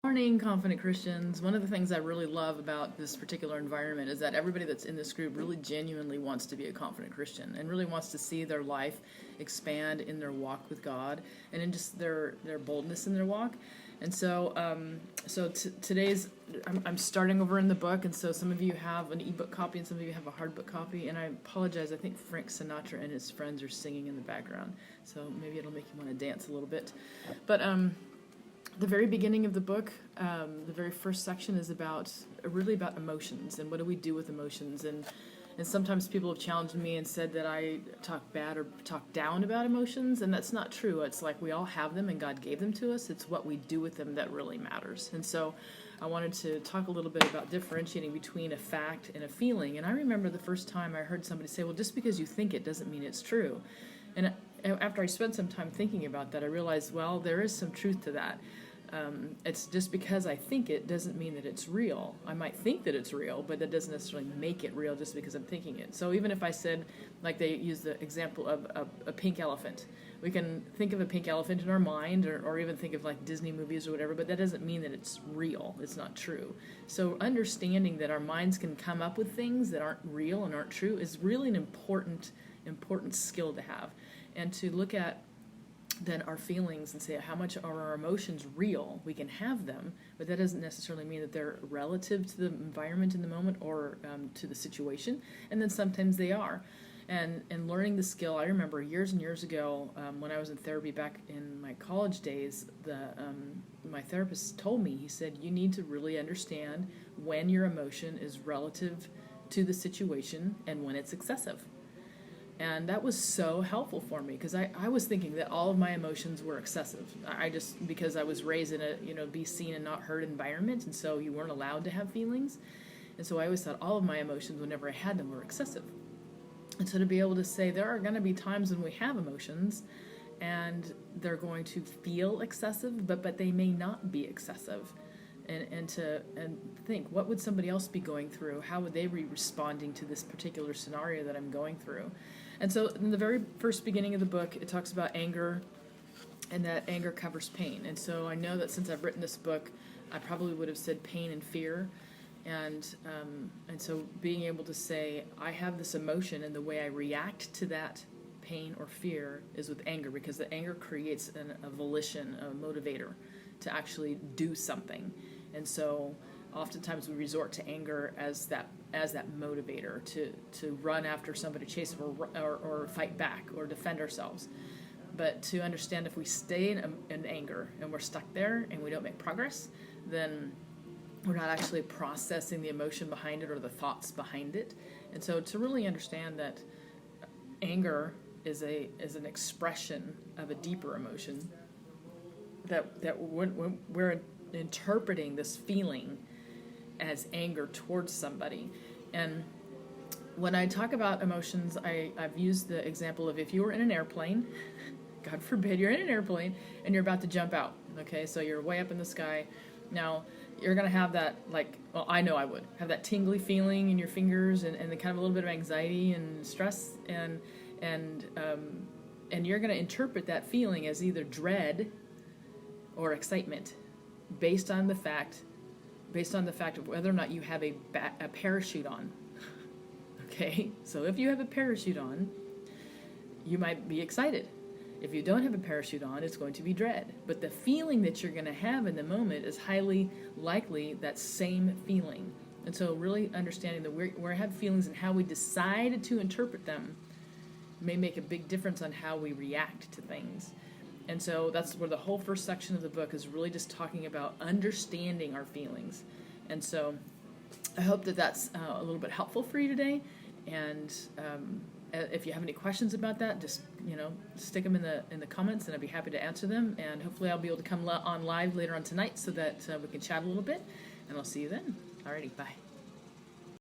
Morning, confident Christians. One of the things I really love about this particular environment is that everybody that's in this group really genuinely wants to be a confident Christian and really wants to see their life expand in their walk with God and in just their boldness in their walk. And today's I'm starting over in the book, and so some of you have an ebook copy and some of you have a hardbook copy. And I apologize. I think Frank Sinatra and his friends are singing in the background, so maybe it'll make you want to dance a little bit. But the very beginning of the book, the very first section is really about emotions and what do we do with emotions. And sometimes people have challenged me and said that I talk bad or talk down about emotions, and that's not true. It's like we all have them and God gave them to us. It's what we do with them that really matters. And so I wanted to talk a little bit about differentiating between a fact and a feeling. And I remember the first time I heard somebody say, well, just because you think it doesn't mean it's true. And after I spent some time thinking about that, I realized, well, there is some truth to that. It's just because I think it doesn't mean that it's real. I might think that it's real, but that doesn't necessarily make it real just because I'm thinking it. So even if I said, like they use the example of a pink elephant, we can think of a pink elephant in our mind or even think of like Disney movies or whatever, but that doesn't mean that it's real. It's not true. So understanding that our minds can come up with things that aren't real and aren't true is really an important skill to have. And to look at then our feelings and say how much are our emotions real. We can have them, but that doesn't necessarily mean that they're relative to the environment in the moment or to the situation, and then sometimes they are. And learning the skill, I remember years and years ago when I was in therapy back in my college days, my therapist told me, he said, you need to really understand when your emotion is relative to the situation and when it's excessive. And that was so helpful for me because I was thinking that all of my emotions were excessive. Because I was raised in a be seen and not heard environment, and so you weren't allowed to have feelings. And so I always thought all of my emotions, whenever I had them, were excessive. And so to be able to say there are going to be times when we have emotions and they're going to feel excessive, but they may not be excessive. And think, what would somebody else be going through? How would they be responding to this particular scenario that I'm going through? And so in the very first beginning of the book, it talks about anger and that anger covers pain. And so I know that since I've written this book, I probably would have said pain and fear. And so being able to say, I have this emotion and the way I react to that pain or fear is with anger, because the anger creates a volition, a motivator to actually do something. And so oftentimes we resort to anger as that motivator to run after somebody, chase or fight back or defend ourselves. But to understand, if we stay in anger and we're stuck there and we don't make progress, then we're not actually processing the emotion behind it or the thoughts behind it. And so to really understand that anger is an expression of a deeper emotion, that when we're interpreting this feeling as anger towards somebody. And when I talk about emotions, I've used the example of if you were in an airplane, God forbid you're in an airplane, and you're about to jump out, okay? So you're way up in the sky. Now, you're going to have that, I know I would, have that tingly feeling in your fingers and the kind of a little bit of anxiety and stress, and you're going to interpret that feeling as either dread or excitement based on the fact of whether or not you have a parachute on. Okay, so if you have a parachute on, you might be excited. If you don't have a parachute on, it's going to be dread. But the feeling that you're going to have in the moment is highly likely that same feeling. And so really understanding that we have feelings and how we decide to interpret them may make a big difference on how we react to things. And so that's where the whole first section of the book is really just talking about understanding our feelings. And so I hope that that's a little bit helpful for you today. And if you have any questions about that, just stick them in the comments, and I'd be happy to answer them. And hopefully I'll be able to come on live later on tonight so that we can chat a little bit. And I'll see you then. Alrighty, bye.